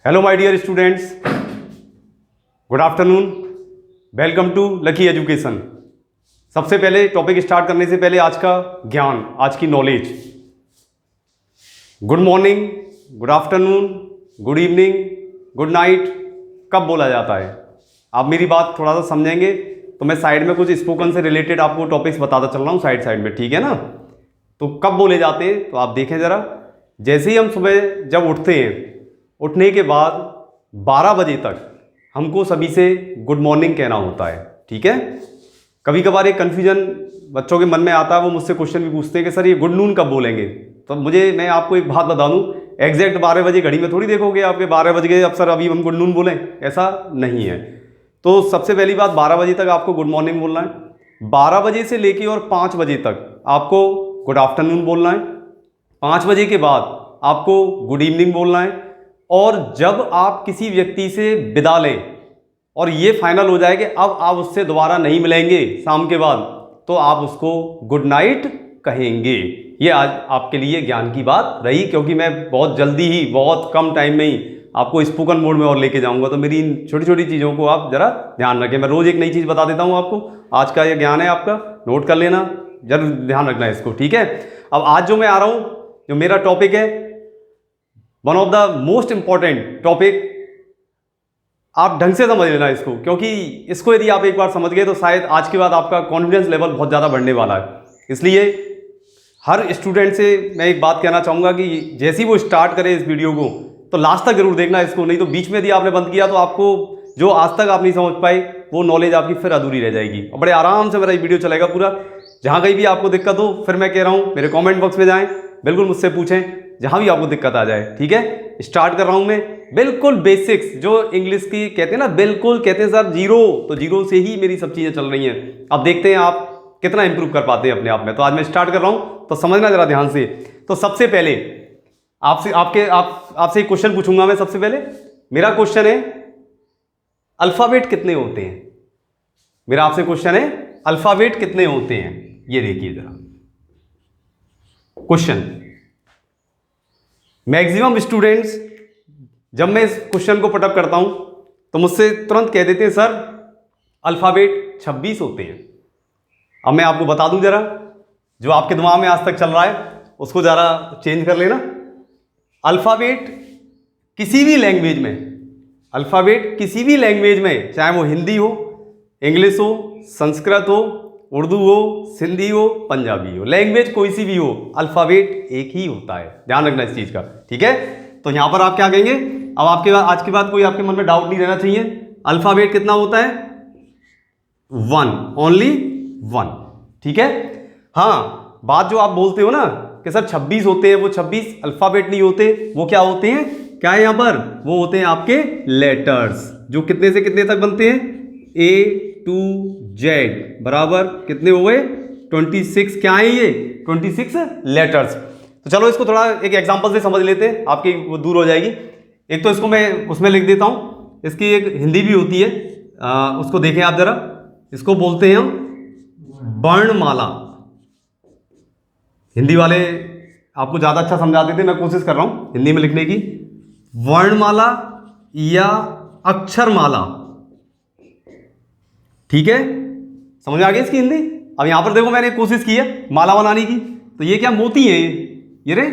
Hello my dear students, good afternoon, welcome to lucky education. सबसे पहले topic start करने से पहले आज का ज्ञान, आज की knowledge. Good morning, good afternoon, good evening, good night कब बोला जाता है? आप मेरी बात थोड़ा सा समझेंगे तो मैं साइड में कुछ स्पोकन से रिलेटेड आपको टॉपिक्स बताता चल रहा हूँ साइड में, ठीक है ना? तो कब बोले जाते हैं तो आप देखें ज़रा। जैसे ही हम सुबह जब उठते हैं, उठने के बाद 12 बजे तक हमको सभी से गुड मॉर्निंग कहना होता है, ठीक है? कभी कभार एक कन्फ्यूजन बच्चों के मन में आता है, वो मुझसे क्वेश्चन भी पूछते हैं कि सर ये गुड नून कब बोलेंगे? तो मैं आपको एक बात बता दूं, एग्जैक्ट 12 बजे घड़ी में थोड़ी देखोगे आपके 12 बज गए अब सर अभी हम गुड नून बोलें, ऐसा नहीं है। तो सबसे पहली बात, 12 बजे तक आपको गुड मॉर्निंग बोलना है। 12 बजे से लेके और 5 बजे तक आपको गुड आफ्टरनून बोलना है। 5 बजे के बाद आपको गुड इवनिंग बोलना है। और जब आप किसी व्यक्ति से विदा लें और ये फाइनल हो जाए कि अब आप उससे दोबारा नहीं मिलेंगे शाम के बाद, तो आप उसको गुड नाइट कहेंगे। ये आज आपके लिए ज्ञान की बात रही, क्योंकि मैं बहुत जल्दी ही, बहुत कम टाइम में ही आपको स्पोकन मोड में और लेके जाऊंगा। तो मेरी इन छोटी छोटी चीज़ों को आप जरा ध्यान रखें। मैं रोज़ एक नई चीज़ बता देता हूँ आपको। आज का ये ज्ञान है आपका, नोट कर लेना, जरूर ध्यान रखना है इसको, ठीक है? अब आज जो मैं आ रहा हूँ, जो मेरा टॉपिक है, one of the most important topic, आप ढंग से समझ लेना इसको, क्योंकि इसको यदि आप एक बार समझ गए तो शायद आज के बाद आपका कॉन्फिडेंस लेवल बहुत ज़्यादा बढ़ने वाला है। इसलिए हर स्टूडेंट से मैं एक बात कहना चाहूँगा कि जैसे ही वो स्टार्ट करे इस वीडियो को, तो लास्ट तक जरूर देखना इसको, नहीं तो बीच में यदि आपने बंद किया तो आपको जो आज तक आप नहीं समझ पाए वो नॉलेज आपकी फिर अधूरी रह जाएगी। और बड़े आराम से मेरा ये वीडियो चलेगा पूरा। जहाँ कहीं भी आपको दिक्कत हो, फिर मैं कह रहा हूँ मेरे कॉमेंट बॉक्स में जाएँ, बिल्कुल मुझसे पूछें जहाँ भी आपको दिक्कत आ जाए, ठीक है? स्टार्ट कर रहा हूँ मैं बिल्कुल बेसिक्स, जो इंग्लिश की कहते हैं ना, बिल्कुल कहते हैं सर जीरो, तो जीरो से ही मेरी सब चीज़ें चल रही हैं। अब देखते हैं आप कितना इंप्रूव कर पाते हैं अपने आप में। तो आज मैं स्टार्ट कर रहा हूँ, तो समझना जरा ध्यान से। तो सबसे पहले आपसे एक क्वेश्चन पूछूंगा मैं। सबसे पहले मेरा क्वेश्चन है, अल्फाबेट कितने होते हैं? मेरा आपसे क्वेश्चन है, अल्फाबेट कितने होते हैं? ये देखिए जरा क्वेश्चन। मैक्सिमम स्टूडेंट्स जब मैं इस क्वेश्चन को पुटअप करता हूं तो मुझसे तुरंत कह देते हैं सर अल्फाबेट 26 होते हैं। अब मैं आपको बता दूं जरा, जो आपके दिमाग में आज तक चल रहा है उसको जरा चेंज कर लेना। अल्फाबेट किसी भी लैंग्वेज में, अल्फाबेट किसी भी लैंग्वेज में, चाहे वो हिंदी हो, इंग्लिश हो, संस्कृत हो, उर्दू हो, सिंधी हो, पंजाबी हो, लैंग्वेज कोई सी भी हो, अल्फाबेट एक ही होता है। ध्यान रखना इस चीज का, ठीक है? तो यहां पर आप क्या कहेंगे? अब आपके बाद आज के बाद कोई आपके मन में डाउट नहीं रहना चाहिए। अल्फाबेट कितना होता है? 1, ओनली 1, ठीक है? हाँ, बात जो आप बोलते हो ना कि सर 26 होते हैं, वो 26 अल्फाबेट नहीं होते, वो क्या होते हैं? क्या है यहां पर? वो होते हैं आपके लेटर्स, जो कितने से कितने तक बनते हैं? A to Z बराबर कितने हो गए? 26। क्या है ये? 26 लेटर्स। तो चलो इसको थोड़ा एक एग्जांपल से समझ लेते हैं, आपकी वो दूर हो जाएगी। एक तो इसको मैं उसमें लिख देता हूँ, इसकी एक हिंदी भी होती है, उसको देखें आप जरा। इसको बोलते हैं हम वर्णमाला। हिंदी वाले आपको ज़्यादा अच्छा समझाते थे, मैं कोशिश कर रहा हूँ हिंदी में लिखने की। वर्णमाला या अक्षरमाला, ठीक है? समझ आ गई इसकी हिंदी? अब यहां पर देखो, मैंने कोशिश की है माला बनाने की, तो ये क्या मोती है? ये रे,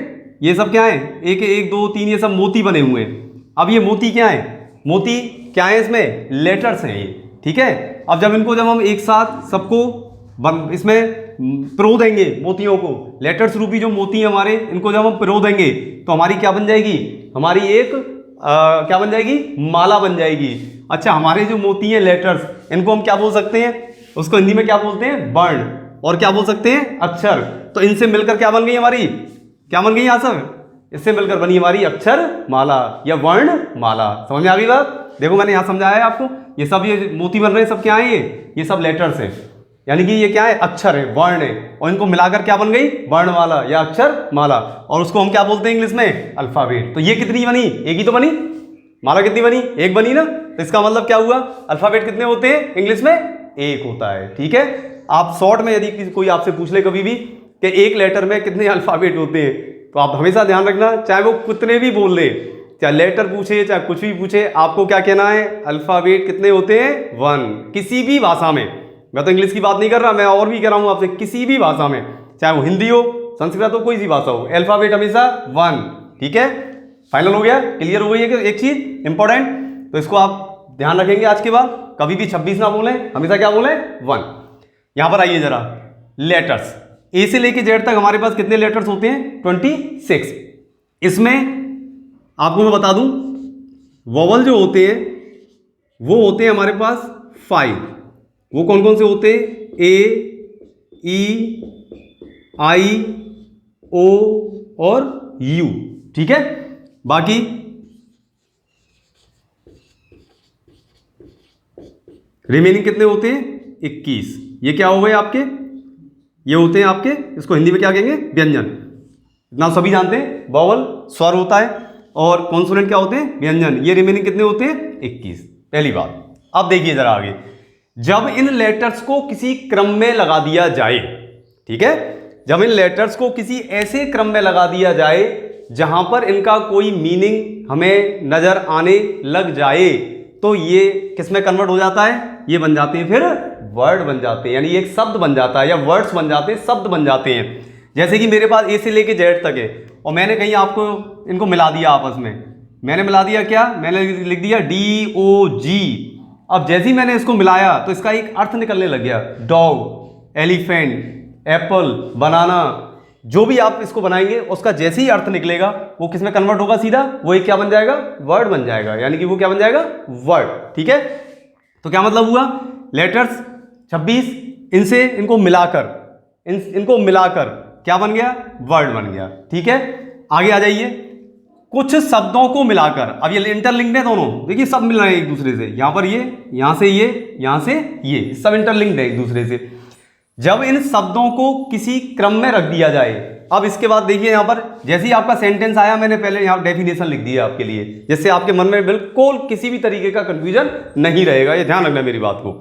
ये सब क्या है? 1 1 2 3, ये सब मोती बने हुए हैं। अब ये मोती क्या है? मोती क्या है? इसमें लेटर्स हैं ये, ठीक है? अब जब हम एक साथ सबको इसमें पिरो देंगे, मोतियों को, लेटर्स रूपी जो मोती है हमारे, इनको जब हम पिरो देंगे तो हमारी क्या बन जाएगी? हमारी एक क्या बन जाएगी? माला बन जाएगी। अच्छा, हमारे जो मोती हैं लेटर्स, इनको हम क्या बोल सकते हैं? उसको हिंदी में क्या बोलते हैं? वर्ण। और क्या बोल सकते हैं? अक्षर। तो इनसे मिलकर क्या बन गई हमारी? क्या बन गई यहां सब? इससे मिलकर बनी हमारी अक्षर माला या वर्ण माला। समझ में आ गई बात? देखो मैंने यहां समझाया है आपको। ये सब ये मोती बन रहे हैं, सब क्या है? ये सब लेटर्स हैं, यानी कि ये क्या है? अक्षर है, वर्ण है, और इनको मिलाकर क्या बन गई? वर्णमाला या अक्षर माला। और उसको हम क्या बोलते हैं इंग्लिश में? अल्फाबेट। तो ये कितनी बनी? एक ही तो बनी। माला कितनी बनी? एक बनी ना। तो इसका मतलब क्या हुआ? अल्फाबेट कितने होते हैं इंग्लिश में? एक होता है, ठीक है? आप शॉर्ट में यदि कोई आपसे पूछ ले कभी भी कि एक लेटर में कितने अल्फाबेट होते हैं, तो आप हमेशा ध्यान रखना, चाहे वो कितने भी बोल ले, चाहे लेटर पूछे चाहे कुछ भी पूछे, आपको क्या कहना है, अल्फाबेट कितने होते हैं, 1। किसी भी भाषा में, मैं तो इंग्लिश की बात नहीं कर रहा, मैं और भी कह रहा हूं आपसे, किसी भी भाषा में, चाहे वो हिंदी हो, संस्कृत हो, कोई सी भाषा हो, अल्फाबेट हमेशा 1। ठीक है, फाइनल हो गया, क्लियर हो गई है कि एक चीज इंपॉर्टेंट, तो इसको आप ध्यान रखेंगे आज के बाद, कभी भी 26 ना बोलें, हमेशा क्या बोलें, 1। यहां पर आइए जरा, लेटर्स, ए से लेके जेड तक हमारे पास कितने लेटर्स होते हैं, 26। इसमें आपको मैं बता दूं, वोवल जो होते हैं वो होते हैं हमारे पास 5। वो कौन कौन से होते हैं, ए, ई, आई, ओ और यू। ठीक है, बाकी रिमेनिंग कितने होते हैं, 21। ये क्या हो गए आपके, ये होते हैं आपके, इसको हिंदी में क्या कहेंगे, व्यंजन। इतना सभी जानते हैं, वोवल स्वर होता है और कॉन्सोनेंट क्या होते हैं, व्यंजन। ये रिमेनिंग कितने होते हैं, 21। पहली बात। अब देखिए जरा आगे, जब इन लेटर्स को किसी क्रम में लगा दिया जाए, ठीक है, जब इन लेटर्स को किसी ऐसे क्रम में लगा दिया जाए जहां पर इनका कोई मीनिंग हमें नजर आने लग जाए, तो ये किस में कन्वर्ट हो जाता है, ये बन जाते हैं फिर वर्ड बन जाते हैं, यानी एक शब्द बन जाता है, या वर्ड्स बन जाते हैं, शब्द बन जाते हैं। जैसे कि मेरे पास ए से लेके जेड तक है और मैंने कहीं आपको इनको मिला दिया आपस में, मैंने मिला दिया क्या, मैंने लिख दिया DOG। अब जैसे ही मैंने इसको मिलाया तो इसका एक अर्थ निकलने लग गया, डॉग, एलिफेंट, एप्पल, बनाना, जो भी आप इसको बनाएंगे उसका जैसे ही अर्थ निकलेगा वो किस में कन्वर्ट होगा, सीधा वो एक क्या बन जाएगा, वर्ड बन जाएगा, यानी कि वो क्या बन जाएगा, वर्ड। ठीक है, तो क्या मतलब हुआ, लेटर्स 26, इनसे इनको मिलाकर इनको मिलाकर क्या बन गया, वर्ड बन गया। ठीक है, आगे आ जाइए, कुछ शब्दों को मिलाकर, अब ये इंटरलिंक्ड है दोनों, देखिए सब मिल रहे हैं एक दूसरे से, यहां पर ये, यहां से ये, यहां से ये, सब इंटरलिंक्ड है एक दूसरे से। जब इन शब्दों को किसी क्रम में रख दिया जाए, अब इसके बाद देखिए यहां पर जैसे ही आपका सेंटेंस आया, मैंने पहले यहां डेफिनेशन लिख दी है आपके लिए, जिससे आपके मन में बिल्कुल किसी भी तरीके का कंफ्यूजन नहीं रहेगा, ये ध्यान रखना मेरी बात को।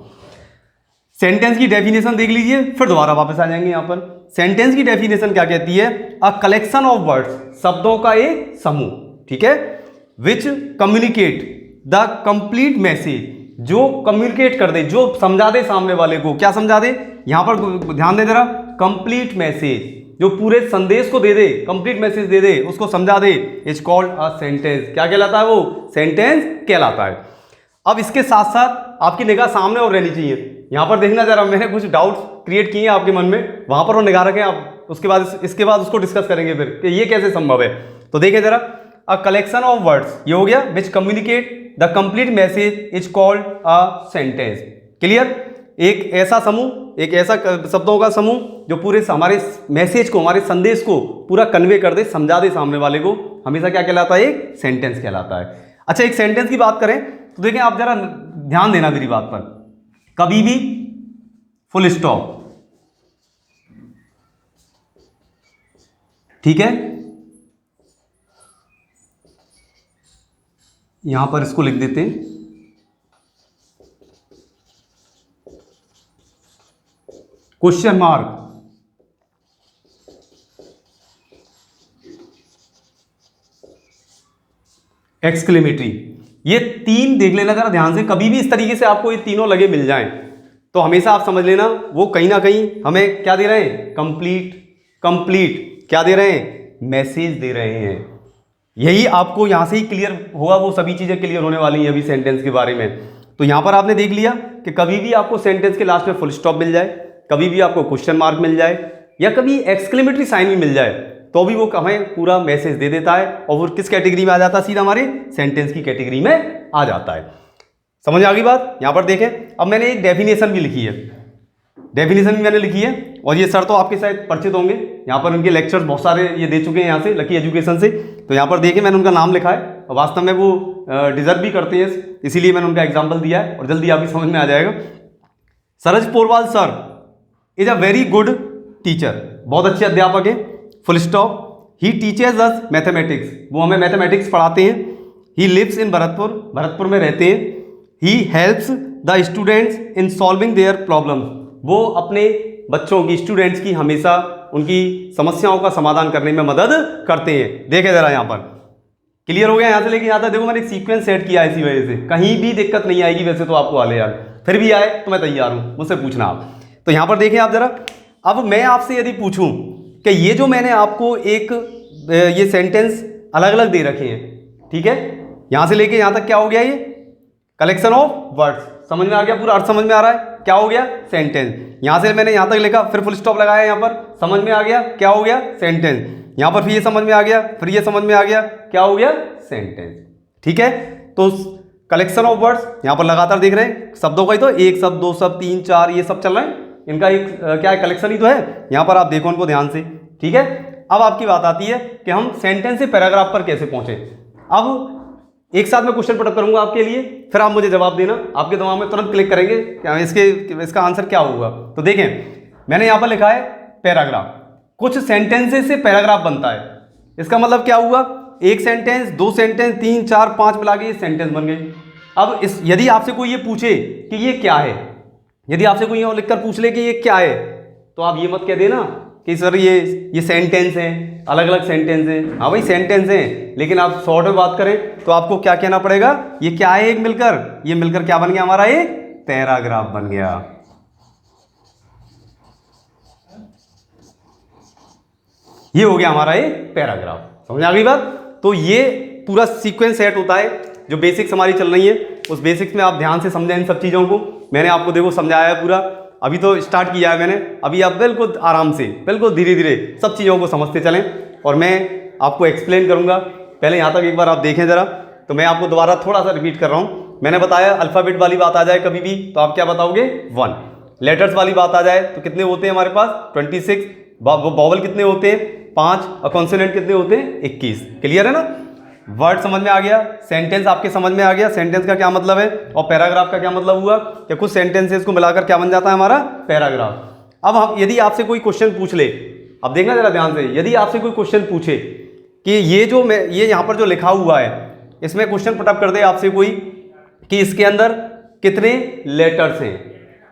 सेंटेंस की डेफिनेशन देख लीजिए, फिर दोबारा वापस आ जाएंगे यहां पर। सेंटेंस की डेफिनेशन क्या कहती है, अ कलेक्शन ऑफ वर्ड्स, शब्दों का एक समूह, ठीक है, विच कम्युनिकेट द कंप्लीट मैसेज, जो कम्युनिकेट कर दे, जो समझा दे सामने वाले को, क्या समझा दे, यहां पर ध्यान दे जरा, कंप्लीट मैसेज, जो पूरे संदेश को दे दे, कंप्लीट मैसेज दे दे, उसको समझा दे, इज कॉल्ड अ सेंटेंस। क्या कहलाता है वो, सेंटेंस कहलाता है। अब इसके साथ साथ आपकी निगाह सामने और रहनी चाहिए, यहां पर देखना जरा, मैंने कुछ डाउट्स क्रिएट किए हैं आपके मन में, वहां पर वो निगाह रखें आप, उसके बाद इसके बाद उसको डिस्कस करेंगे फिर कि ये कैसे संभव है। तो देखिए जरा, अ कलेक्शन ऑफ वर्ड्स, ये हो गया, विच communicate the complete message is called a sentence. Clear, एक ऐसा समूह, एक ऐसा शब्दों का समूह जो पूरे हमारे मैसेज को, हमारे संदेश को पूरा कन्वे कर दे, समझा दे सामने वाले को, हमेशा क्या कहलाता है, एक सेंटेंस कहलाता है। अच्छा, एक सेंटेंस की बात करें तो देखें आप जरा ध्यान देना मेरी बात पर, कभी भी फुल स्टॉप, ठीक है, यहां पर इसको लिख देते हैं, क्वेश्चन मार्क, एक्सक्लेमेटरी, ये तीन देख लेना जरा ध्यान से, कभी भी इस तरीके से आपको ये तीनों लगे मिल जाएं तो हमेशा आप समझ लेना वो कहीं ना कहीं हमें क्या दे रहे हैं, कंप्लीट क्या दे रहे हैं, मैसेज दे रहे हैं। यही आपको यहां से ही क्लियर होगा, वो सभी चीजें क्लियर होने वाली हैं अभी सेंटेंस के बारे में। तो यहां पर आपने देख लिया कि कभी भी आपको सेंटेंस के लास्ट में फुल स्टॉप मिल जाए, कभी भी आपको क्वेश्चन मार्क मिल जाए, या कभी एक्सक्लेमेटरी साइन भी मिल जाए, तो भी वो हमें पूरा मैसेज दे देता है और वो किस कैटेगरी में आ जाता है, सीधा हमारे सेंटेंस की कैटेगरी में आ जाता है। समझ आ गई बात। यहां पर देखें, अब मैंने एक डेफिनेशन भी लिखी है, डेफिनेशन भी मैंने लिखी है, और ये सर तो आपके शायद परिचित होंगे, यहाँ पर उनके लेक्चर्स बहुत सारे ये दे चुके हैं यहाँ से लकी एजुकेशन से। तो यहाँ पर देखिए मैंने उनका नाम लिखा है और वास्तव में वो डिजर्व भी करते हैं, इसीलिए मैंने उनका एग्जाम्पल दिया है और जल्दी आपकी समझ में आ जाएगा। Saraj Porwal sir is a very good teacher, बहुत अच्छे अध्यापक हैं, full stop. He teaches us mathematics, वो हमें मैथमेटिक्स पढ़ाते हैं। He lives in Bharatpur, Bharatpur में रहते हैं। He helps the students in solving their problems, वो अपने बच्चों की, स्टूडेंट्स की हमेशा उनकी समस्याओं का समाधान करने में मदद करते हैं। देखें जरा यहाँ पर, क्लियर हो गया यहाँ से लेके यहाँ तक? देखो मैंने एक सीक्वेंस सेट किया है, इसी वजह से कहीं भी दिक्कत नहीं आएगी। वैसे तो आपको वाले यार, फिर भी आए तो मैं तैयार हूँ, मुझसे पूछना आप। तो यहाँ पर देखें आप जरा, अब मैं आपसे यदि पूछूं कि ये जो मैंने आपको एक ये सेंटेंस अलग अलग दे रखे हैं, ठीक है, यहाँ से लेके यहाँ तक क्या हो गया? ये कलेक्शन ऑफ वर्ड्स। समझ में आ गया? पूरा अर्थ समझ में आ रहा है? क्या हो गया? सेंटेंस। यहाँ से मैंने यहाँ तक लिखा, फिर फुल स्टॉप लगाया यहाँ पर, समझ में आ गया? क्या हो गया? सेंटेंस। यहाँ पर फिर ये समझ में आ गया, फिर ये समझ में आ गया, क्या हो गया? सेंटेंस। ठीक है, तो कलेक्शन ऑफ वर्ड्स यहाँ पर लगातार देख रहे हैं शब्दों का ही, तो एक शब्द, दो शब्द, तीन, चार, ये सब चल रहे हैं, इनका एक क्या है? कलेक्शन ही तो है। यहाँ पर आप देखो उनको ध्यान से, ठीक है। अब आपकी बात आती है कि हम सेंटेंस से पैराग्राफ पर कैसे पहुंचे। अब एक साथ मैं क्वेश्चन पुटअप करूंगा आपके लिए, फिर आप मुझे जवाब देना, आपके दिमाग में तुरंत क्लिक करेंगे क्या इसका आंसर क्या होगा। तो देखें, मैंने यहाँ पर लिखा है पैराग्राफ। कुछ सेंटेंसेस से पैराग्राफ बनता है। इसका मतलब क्या हुआ? एक सेंटेंस, दो सेंटेंस, तीन, चार, पांच मिला के ये सेंटेंस बन गए। अब यदि आपसे कोई ये पूछे कि ये क्या है, यदि आपसे कोई और लिखकर पूछ ले कि ये क्या है, तो आप ये मत कह देना कि सर ये सेंटेंस हैं, अलग अलग सेंटेंस हैं। हाँ भाई सेंटेंस हैं, लेकिन आप शॉर्ट में बात करें तो आपको क्या कहना पड़ेगा? ये क्या है? एक मिलकर, ये मिलकर क्या बन गया हमारा? एक पैराग्राफ बन गया। ये हो गया हमारा एक पैराग्राफ। समझ आ गई बात? तो ये पूरा सीक्वेंस सेट होता है, जो बेसिक्स हमारी चल रही है, उस बेसिक्स में आप ध्यान से समझें इन सब चीज़ों को। मैंने आपको देखो समझाया है पूरा, अभी तो स्टार्ट किया है मैंने, अभी आप बिल्कुल आराम से, बिल्कुल धीरे धीरे सब चीज़ों को समझते चलें, और मैं आपको एक्सप्लेन करूंगा। पहले यहाँ तक एक बार आप देखें ज़रा, तो मैं आपको दोबारा थोड़ा सा रिपीट कर रहा हूँ। मैंने बताया अल्फ़ाबेट वाली बात आ जाए कभी भी तो आप क्या बताओगे? 1। लेटर्स वाली बात आ जाए तो कितने होते हैं हमारे पास? 26। वॉवल कितने होते हैं? 5। और कॉन्सोनेंट कितने होते हैं? 21। क्लियर है ना? वर्ड समझ में आ गया, सेंटेंस आपके समझ में आ गया, सेंटेंस का क्या मतलब है, और पैराग्राफ का क्या मतलब हुआ कि कुछ सेंटेंसेस को मिलाकर क्या बन जाता है हमारा? पैराग्राफ। अब हम यदि आपसे कोई क्वेश्चन पूछ ले, अब देखना जरा ध्यान से, यदि आपसे कोई क्वेश्चन पूछे कि ये यहाँ पर जो लिखा हुआ है, इसमें क्वेश्चन पुटअप कर दे आपसे कोई कि इसके अंदर कितने लेटर्स हैं,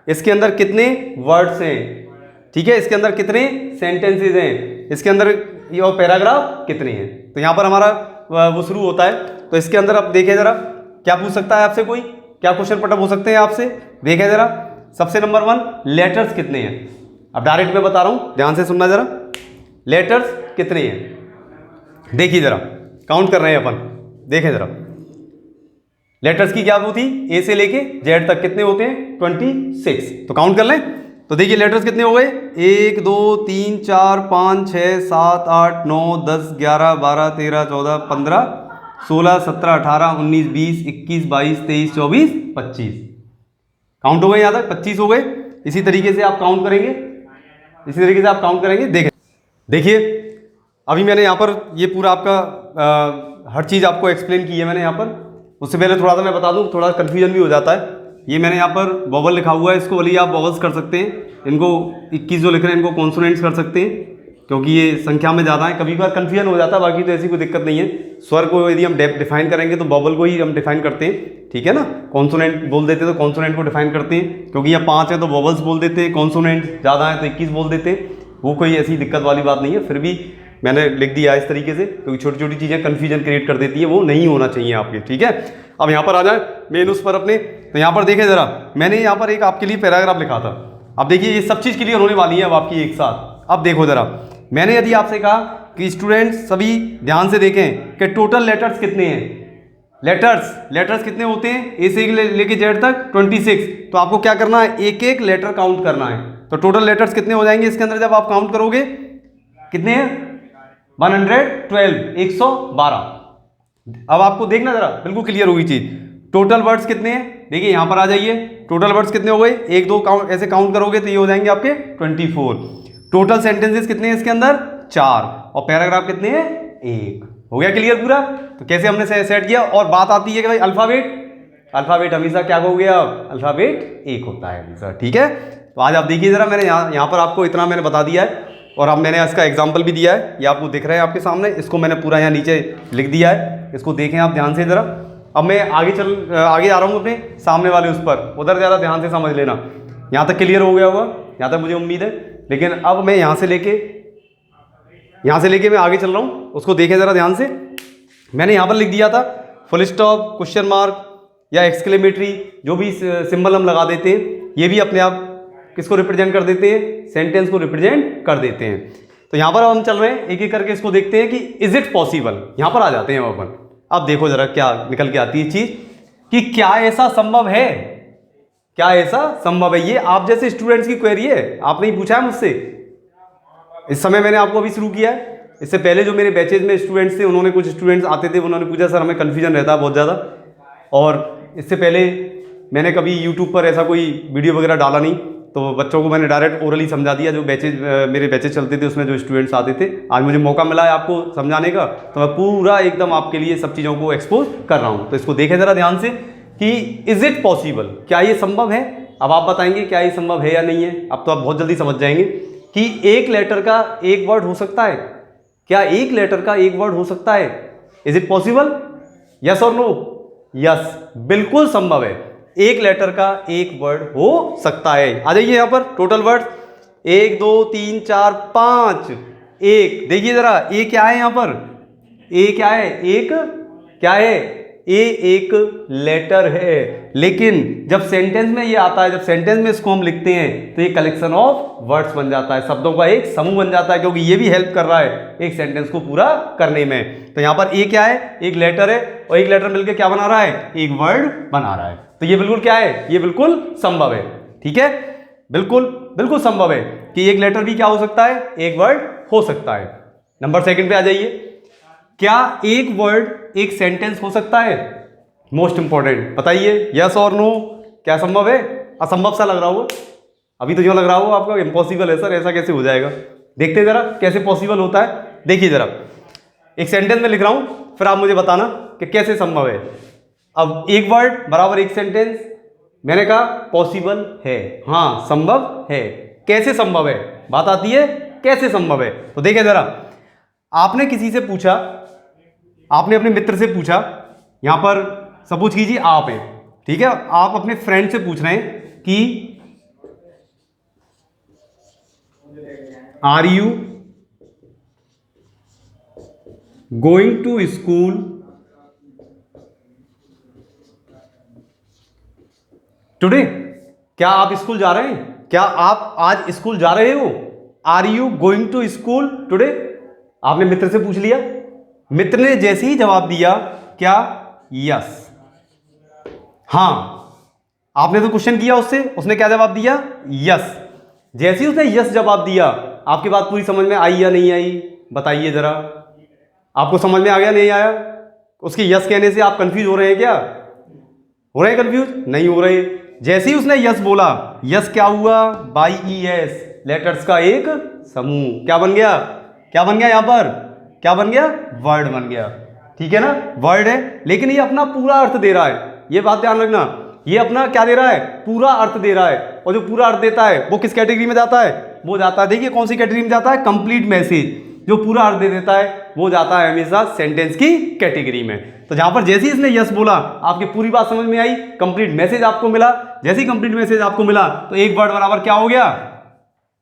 इसके अंदर कितने वर्ड्स हैं, ठीक है, इसके अंदर कितने सेंटेंसेस हैं, इसके अंदर ये और पैराग्राफ कितने हैं, तो यहाँ पर हमारा वो शुरू होता है। तो इसके अंदर आप देखें जरा, क्या पूछ सकता है आपसे कोई, क्या क्वेश्चन पुटअप हो सकते हैं आपसे? देखें जरा, सबसे नंबर 1, लेटर्स कितने हैं। अब डायरेक्ट मैं बता रहा हूँ, ध्यान से सुनना जरा, लेटर्स कितने हैं। देखिए जरा, काउंट कर रहे हैं अपन, देखें जरा, लेटर्स की क्या वो थी? ए से लेके जेड तक कितने होते हैं? 26। तो काउंट कर लें, तो देखिए लेटर्स कितने हो गए? 1 2 3 4 5 6 7 8 9 10 11 12 13 14 15 16 17 18 19 20 21 22 23 24 25। काउंट हो गए यहाँ तक? 25 हो गए। इसी तरीके से आप काउंट करेंगे, इसी तरीके से आप काउंट करेंगे। देखिए अभी मैंने यहाँ पर ये पूरा आपका हर चीज़ आपको एक्सप्लेन की है मैंने यहाँ पर। उससे पहले थोड़ा सा मैं बता दूँ, थोड़ा कन्फ्यूजन भी हो जाता है। ये मैंने यहाँ पर वॉवल लिखा हुआ है, इसको वाली आप वॉवल्स कर सकते हैं, इनको 21 जो लिख रहे हैं इनको कॉन्सोनेंट्स कर सकते हैं, क्योंकि ये संख्या में ज़्यादा है। कभी बार कन्फ्यूजन हो जाता है, बाकी तो ऐसी कोई दिक्कत नहीं है। स्वर को यदि हम डिफाइन करेंगे तो वॉवल को ही हम डिफाइन करते हैं, ठीक है ना। कॉन्सोनेंट बोल देते हैं तो कॉन्सोनेंट को डिफाइन करते हैं, क्योंकि यहाँ 5 है तो वॉवल्स बोल देते हैं, कॉन्सोनेंट ज़्यादा है तो 21 बोल देते हैं। वो कोई ऐसी दिक्कत वाली बात नहीं है, फिर भी मैंने लिख दिया इस तरीके से, क्योंकि छोटी छोटी चीज़ें कन्फ्यूजन क्रिएट कर देती है, वो नहीं होना चाहिए आपके, ठीक है। अब यहाँ पर आ जाए मेन उस पर अपने, तो यहाँ पर देखें ज़रा, मैंने यहाँ पर एक आपके लिए पैराग्राफ लिखा था। अब देखिए ये सब चीज़ क्लियर होने वाली है अब आपकी एक साथ। अब देखो ज़रा, मैंने यदि आपसे कहा कि स्टूडेंट्स सभी ध्यान से देखें कि टोटल लेटर्स कितने हैं, लेटर्स कितने होते हैं ए से लेके जेड तक 26। तो आपको क्या करना है? एक एक लेटर काउंट करना है। तो टोटल लेटर्स कितने हो जाएंगे इसके अंदर जब आप काउंट करोगे? कितने हैं? 112, 112। अब आपको देखना जरा, बिल्कुल क्लियर होगी चीज। टोटल वर्ड्स कितने हैं? देखिए यहां पर आ जाइए, टोटल वर्ड्स कितने हो गए? 1 2 काउंट ऐसे काउंट करोगे तो ये हो जाएंगे आपके 24। टोटल सेंटेंसेस कितने हैं इसके अंदर? 4। और पैराग्राफ कितने हैं? 1। हो गया क्लियर पूरा? तो कैसे हमने सेट किया। और बात आती है कि भाई अल्फाबेट हमेशा क्या हो गया? अल्फाबेट 1 होता है हमेशा, ठीक है। तो आज आप देखिए जरा, मैंने यहाँ पर आपको इतना मैंने बता दिया है, और अब मैंने इसका एग्जाम्पल भी दिया है, ये आपको दिख रहा है आपके सामने। इसको मैंने पूरा यहाँ नीचे लिख दिया है, इसको देखें आप ध्यान से ज़रा। अब मैं आगे आ रहा हूँ अपने सामने वाले उस पर, उधर ज़्यादा ध्यान से समझ लेना। यहाँ तक क्लियर हो गया होगा, यहाँ तक मुझे उम्मीद है। लेकिन अब मैं यहाँ से लेके मैं आगे चल रहा हूँ, उसको देखें ज़रा ध्यान से। मैंने यहाँ पर लिख दिया था फुल स्टॉप, क्वेश्चन मार्क या एक्सक्लेमेटरी, जो भी सिंबल हम लगा देते हैं ये भी अपने आप किसको रिप्रेजेंट कर देते हैं, सेंटेंस को रिप्रेजेंट कर देते हैं। तो यहाँ पर हम चल रहे हैं एक एक करके इसको देखते हैं कि इज इट पॉसिबल, यहाँ पर आ जाते हैं अपन। अब देखो जरा क्या निकल के आती है चीज कि क्या ऐसा संभव है, क्या ऐसा संभव है। ये आप जैसे स्टूडेंट्स की क्वेरी है, आपने ही पूछा है मुझसे। इस समय मैंने आपको अभी शुरू किया है, इससे पहले जो मेरे बैचेज में स्टूडेंट्स थे उन्होंने, कुछ स्टूडेंट्स आते थे उन्होंने पूछा सर हमें कन्फ्यूजन रहता है बहुत ज़्यादा, और इससे पहले मैंने कभी यूट्यूब पर ऐसा कोई वीडियो वगैरह डाला नहीं, तो बच्चों को मैंने डायरेक्ट ओरली समझा दिया। जो बैचेज मेरे बैचेज चलते थे उसमें जो स्टूडेंट्स आते थे, आज मुझे मौका मिला है आपको समझाने का, तो मैं पूरा एकदम आपके लिए सब चीज़ों को एक्सपोज कर रहा हूँ। तो इसको देखें ज़रा ध्यान से कि इज़ इट पॉसिबल, क्या ये संभव है। अब आप बताएंगे क्या ये संभव है या नहीं है। अब तो आप बहुत जल्दी समझ जाएंगे कि एक लेटर का एक वर्ड हो सकता है, क्या एक लेटर का एक वर्ड हो सकता है। इज इट पॉसिबल, यस और नो। यस, बिल्कुल संभव है, एक लेटर का एक वर्ड हो सकता है। आ जाइए यहां पर टोटल वर्ड 1 2 3 4 5। एक देखिए जरा, ए क्या है यहां पर, ए क्या है, एक क्या है, ए एक लेटर है। लेकिन जब सेंटेंस में ये आता है, जब सेंटेंस में इसको हम लिखते हैं तो ये कलेक्शन ऑफ वर्ड्स बन जाता है, शब्दों का एक समूह बन जाता है, क्योंकि ये भी हेल्प कर रहा है एक सेंटेंस को पूरा करने में। तो यहां पर ए क्या है, एक लेटर है, और एक लेटर मिलकर क्या बना रहा है, एक वर्ड बना रहा है। तो ये बिल्कुल क्या है, ये बिल्कुल संभव है। ठीक है, बिल्कुल बिल्कुल संभव है कि एक लेटर भी क्या हो सकता है, एक वर्ड हो सकता है। नंबर सेकंड पे आ जाइए, क्या एक वर्ड एक सेंटेंस हो सकता है। मोस्ट इंपॉर्टेंट, बताइए यस और नो, क्या संभव है। असंभव सा लग रहा हो अभी तो, जो लग रहा हो आपको इम्पॉसिबल है सर, ऐसा कैसे हो जाएगा। देखते जरा कैसे पॉसिबल होता है। देखिए जरा, एक सेंटेंस में लिख रहा हूं, फिर आप मुझे बताना कि कैसे संभव है। अब एक वर्ड बराबर एक सेंटेंस, मैंने कहा पॉसिबल है, हाँ संभव है। कैसे संभव है, बात आती है कैसे संभव है। तो देखिए जरा, आपने किसी से पूछा, आपने अपने मित्र से पूछा, यहां पर सपोज कीजिए आप हैं, ठीक है, आप अपने फ्रेंड से पूछ रहे हैं कि are you going to school today, क्या आप स्कूल जा रहे हैं, क्या आप आज स्कूल जा रहे हो। Are you going to school today, आपने मित्र से पूछ लिया, मित्र ने जैसे ही जवाब दिया क्या, यस, हाँ। आपने तो क्वेश्चन किया उससे, उसने क्या जवाब दिया, यस। जैसे ही उसने यस जवाब दिया, आपकी बात पूरी समझ में आई या नहीं आई, बताइए जरा, आपको समझ में आ गया नहीं आया। उसके यस कहने से आप कंफ्यूज हो रहे हैं क्या, हो रहे हैं कंफ्यूज, नहीं हो रहे। जैसे ही उसने यस बोला, यस क्या हुआ, बाई ई एस, लेटर्स का एक समूह, क्या बन गया, क्या बन गया, यहां पर क्या बन गया, वर्ड बन गया। ठीक है ना, वर्ड है, लेकिन ये अपना पूरा अर्थ दे रहा है, ये बात ध्यान रखना, ये अपना क्या दे रहा है, पूरा अर्थ दे रहा है। और जो पूरा अर्थ देता है वो किस कैटेगरी में जाता है, वो जाता है, देखिए कौन सी कैटेगरी में जाता है, कंप्लीट मैसेज। जो पूरा अर्थ दे देता है वो जाता है हमेशा सेंटेंस की कैटेगरी में। तो जहां पर जैसे ही इसने यस बोला, आपकी पूरी बात समझ में आई, कंप्लीट मैसेज आपको मिला। जैसे ही कंप्लीट मैसेज आपको मिला तो एक वर्ड बराबर क्या हो गया,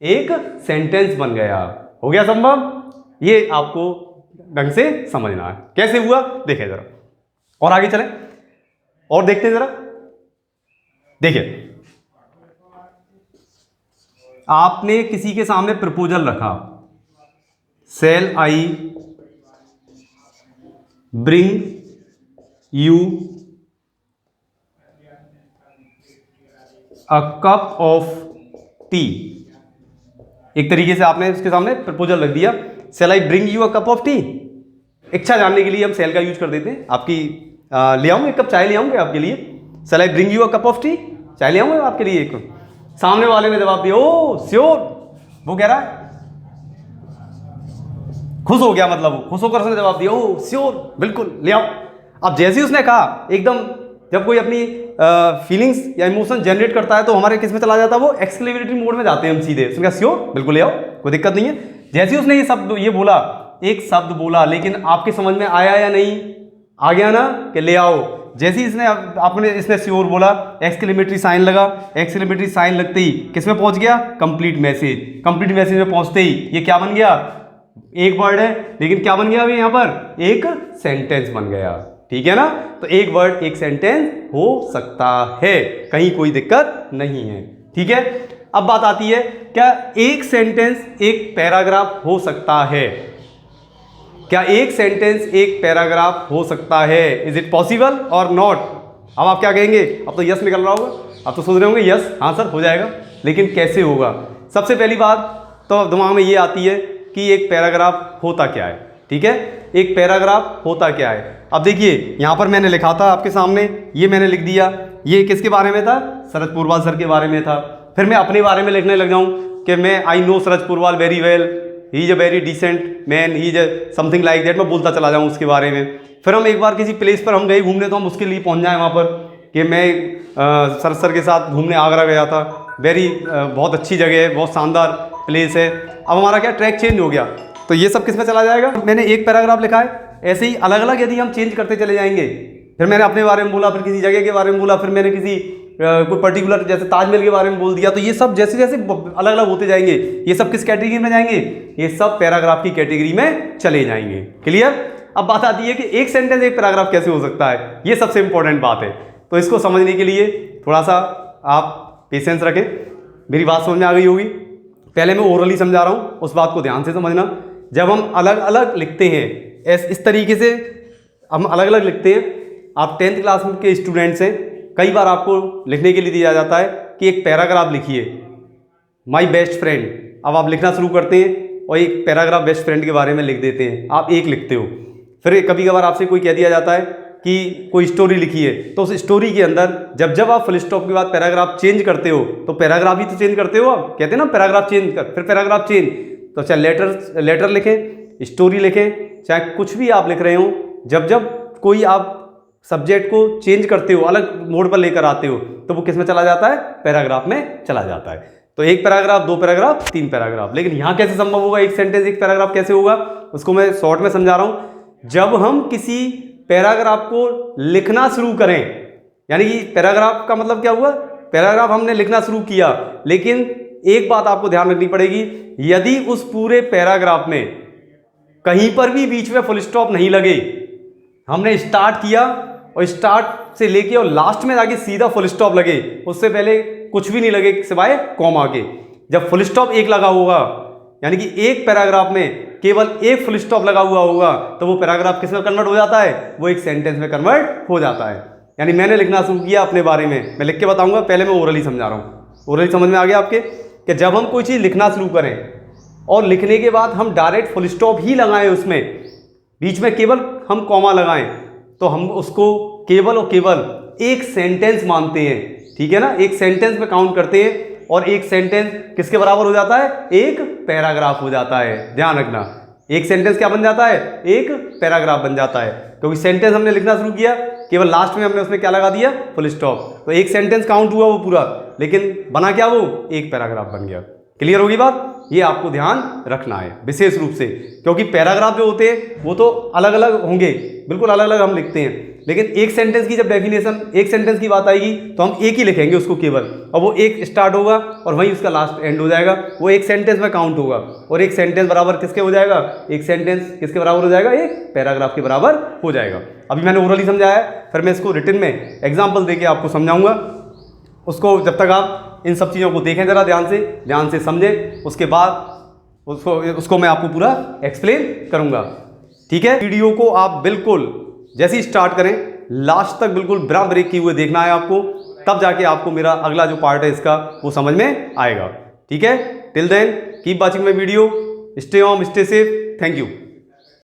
एक सेंटेंस बन गया, हो गया संभव। ये आपको ढंग से समझना है कैसे हुआ, देखें जरा और आगे चलें और देखते हैं जरा। देखिए, आपने किसी के सामने प्रपोजल रखा, shall I bring you a cup of tea. एक तरीके से आपने उसके सामने प्रपोजल रख दिया, shall I bring you a cup of tea. इच्छा जानने के लिए हम सेल का यूज कर देते हैं, आपकी ले आऊंगे एक कप चाय ले आऊंगे आपके लिए, shall I bring you a cup of tea, चाय ले आऊंगे आपके लिए एक। सामने वाले ने जवाब दिया ओ श्योर, वो कह रहा है खुश हो गया, मतलब वो खुश होकर उसने जवाब दिया ओ श्योर, बिल्कुल ले आओ। अब जैसे ही उसने कहा, एकदम जब कोई अपनी फीलिंग्स या इमोशन जनरेट करता है तो हमारे किस में चला जाता है, वो एक्सक्लेमेटरी मोड में जाते हैं हम सीधे। उसने कहा श्योर, बिल्कुल ले आओ, कोई दिक्कत नहीं है। जैसे ही उसने ये शब्द ये बोला, एक शब्द बोला, लेकिन आपके समझ में आया या नहीं, आ गया ना कि ले आओ। जैसे ही इसने श्योर बोला, एक्सक्लेमेटरी साइन लगा, एक्सक्लेमेटरी साइन लगते ही किस में पहुंच गया, कंप्लीट मैसेज। कंप्लीट मैसेज में पहुंचते ही ये क्या बन गया, एक वर्ड है, लेकिन क्या बन गया अभी यहाँ पर, एक सेंटेंस बन गया। ठीक है ना, तो एक वर्ड एक सेंटेंस हो सकता है, कहीं कोई दिक्कत नहीं है। ठीक है, अब बात आती है, क्या एक सेंटेंस एक पैराग्राफ हो सकता है? क्या एक सेंटेंस एक पैराग्राफ हो सकता है? इज इट पॉसिबल और नॉट? अब आप क्या कहेंगे, अब तो यस निकल रहा होगा, आप तो सोच रहे होंगे यस, हाँ सर हो जाएगा, लेकिन कैसे होगा? सबसे पहली बात तो दिमाग में ये आती है कि एक पैराग्राफ होता क्या है। ठीक है, एक पैराग्राफ होता क्या है? अब देखिए यहाँ पर मैंने लिखा था आपके सामने, ये मैंने लिख दिया, ये किसके बारे में था, शरद पूर्वाल सर के बारे में था। फिर मैं अपने बारे में लिखने लग जाऊँ कि मैं I know Sharad Purwal very well, he is a very decent man, he is something like that, मैं बोलता चला जाऊँ उसके बारे में। फिर हम एक बार किसी प्लेस पर हम गए घूमने, तो हम उसके लिए पहुँच जाए वहाँ पर कि मैं शरद सर के साथ घूमने आगरा गया था, बहुत अच्छी जगह है, बहुत शानदार प्लेस है। अब हमारा क्या ट्रैक चेंज हो गया, तो ये सब किस में चला जाएगा? मैंने एक पैराग्राफ लिखा है, ऐसे ही अलग अलग यदि हम चेंज करते चले जाएंगे, फिर मैंने अपने बारे में बोला, फिर किसी जगह के बारे में बोला, फिर मैंने किसी कोई पर्टिकुलर जैसे ताजमहल के बारे में बोल दिया, तो ये सब जैसे जैसे अलग अलग होते जाएंगे, ये सब किस कैटेगरी में जाएंगे? ये सब पैराग्राफ की कैटेगरी में चले जाएंगे। क्लियर? अब बात आती है कि एक सेंटेंस एक पैराग्राफ कैसे हो सकता है, ये सबसे इंपॉर्टेंट बात है। तो इसको समझने के लिए थोड़ा सा आप पेशेंस रखें, मेरी बात समझ में आ गई होगी। पहले मैं ओरली समझा रहा हूँ, उस बात को ध्यान से समझना। जब हम अलग अलग लिखते हैं, इस तरीके से हम अलग अलग लिखते हैं, आप 10th क्लास के स्टूडेंट्स हैं, कई बार आपको लिखने के लिए दिया जाता है कि एक पैराग्राफ लिखिए, माय बेस्ट फ्रेंड। अब आप लिखना शुरू करते हैं और एक पैराग्राफ बेस्ट फ्रेंड के बारे में लिख देते हैं, आप एक लिखते हो। फिर कभी कभार आपसे कोई कह दिया जाता है कि कोई स्टोरी लिखिए, तो उस स्टोरी के अंदर जब जब आप फुल स्टॉप के बाद पैराग्राफ चेंज करते हो, तो पैराग्राफ ही तो चेंज करते हो, आप कहते हैं ना पैराग्राफ चेंज कर, फिर पैराग्राफ चेंज, तो चाहे लेटर लिखें, स्टोरी लिखें, चाहे कुछ भी आप लिख रहे हो, जब जब कोई आप सब्जेक्ट को चेंज करते हो, अलग मोड पर लेकर आते हो, तो वो किस में चला जाता है? पैराग्राफ में चला जाता है। तो एक पैराग्राफ, दो पैराग्राफ, तीन पैराग्राफ। लेकिन यहाँ कैसे संभव होगा एक सेंटेंस एक पैराग्राफ कैसे होगा, उसको मैं शॉर्ट में समझा रहा हूँ। जब हम किसी पैराग्राफ को लिखना शुरू करें, यानी कि पैराग्राफ का मतलब क्या हुआ, पैराग्राफ हमने लिखना शुरू किया, लेकिन एक बात आपको ध्यान रखनी पड़ेगी, यदि उस पूरे पैराग्राफ में कहीं पर भी बीच में फुल स्टॉप नहीं लगे, हमने स्टार्ट किया और स्टार्ट से लेके और लास्ट में जाके सीधा फुल स्टॉप लगे, उससे पहले कुछ भी नहीं लगे सिवाय कॉमा के, जब फुल स्टॉप एक लगा होगा, यानी कि एक पैराग्राफ में केवल एक फुल स्टॉप लगा हुआ होगा, तो वो पैराग्राफ किस में कन्वर्ट हो जाता है? वो एक सेंटेंस में कन्वर्ट हो जाता है। यानी मैंने लिखना शुरू किया अपने बारे में, मैं लिख के बताऊंगा, पहले मैं ओरली समझा रहा हूँ। ओरली समझ में आ गया आपके कि जब हम कोई चीज़ लिखना शुरू करें और लिखने के बाद हम डायरेक्ट फुल स्टॉप ही लगाएं, उसमें बीच में केवल हम कॉमा लगाएं, तो हम उसको केवल और केवल एक सेंटेंस मानते हैं। ठीक है ना, एक सेंटेंस में काउंट करते हैं, और एक सेंटेंस किसके बराबर हो जाता है? एक पैराग्राफ हो जाता है। ध्यान रखना, एक सेंटेंस क्या बन जाता है? एक पैराग्राफ बन जाता है, क्योंकि सेंटेंस हमने लिखना शुरू किया, केवल लास्ट में हमने उसमें क्या लगा दिया? Full stop. तो एक सेंटेंस काउंट हुआ वो पूरा, लेकिन बना क्या? वो एक पैराग्राफ बन गया। क्लियर होगी बात? ये आपको ध्यान रखना है विशेष रूप से, क्योंकि पैराग्राफ जो होते हैं वो तो अलग अलग होंगे, बिल्कुल अलग अलग हम लिखते हैं, लेकिन एक सेंटेंस की जब डेफिनेशन, एक सेंटेंस की बात आएगी तो हम एक ही लिखेंगे उसको केवल, और वो एक स्टार्ट होगा और वहीं उसका लास्ट एंड हो जाएगा, वो एक सेंटेंस में काउंट होगा। और एक सेंटेंस बराबर किसके हो जाएगा? एक सेंटेंस किसके बराबर हो जाएगा? एक पैराग्राफ के बराबर हो जाएगा। अभी मैंने ओरली समझाया, फिर मैं इसको रिटन में एग्जाम्पल देके आपको समझाऊंगा। उसको जब तक आप इन सब चीज़ों को देखें जरा ध्यान से समझें, उसके बाद उसको मैं आपको पूरा एक्सप्लेन करूंगा। ठीक है, वीडियो को आप बिल्कुल जैसे ही स्टार्ट करें लास्ट तक बिल्कुल बिना ब्रेक किए हुए देखना है आपको, तब जाके आपको मेरा अगला जो पार्ट है इसका वो समझ में आएगा। ठीक है, till then keep watching my video, stay home, stay safe, thank you.